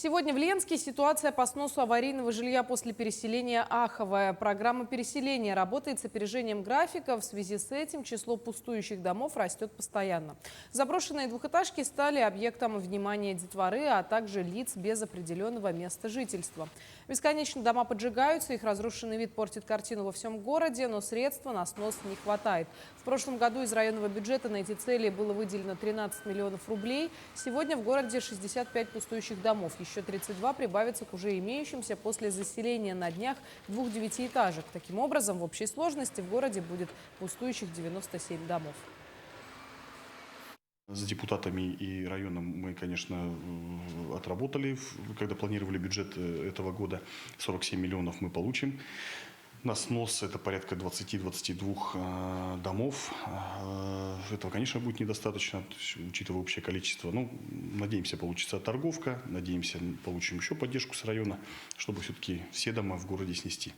Сегодня в Ленске ситуация по сносу аварийного жилья после переселения аховая. Программа переселения работает с опережением графика. В связи с этим число пустующих домов растет постоянно. Заброшенные двухэтажки стали объектом внимания детворы, а также лиц без определенного места жительства. Бесконечно дома поджигаются, их разрушенный вид портит картину во всем городе, но средств на снос не хватает. В прошлом году из районного бюджета на эти цели было выделено 13 миллионов рублей. Сегодня в городе 65 пустующих домов. Еще 32 прибавятся к уже имеющимся после заселения на днях 2 девятиэтажек. Таким образом, в общей сложности в городе будет пустующих 97 домов. С депутатами и районом мы, конечно, отработали, когда планировали бюджет этого года. 47 миллионов мы получим. На снос это порядка 20-22 домов. Этого, конечно, будет недостаточно, учитывая общее количество. Ну, надеемся, получится торговка, надеемся, получим еще поддержку с района, чтобы все-таки все дома в городе снести.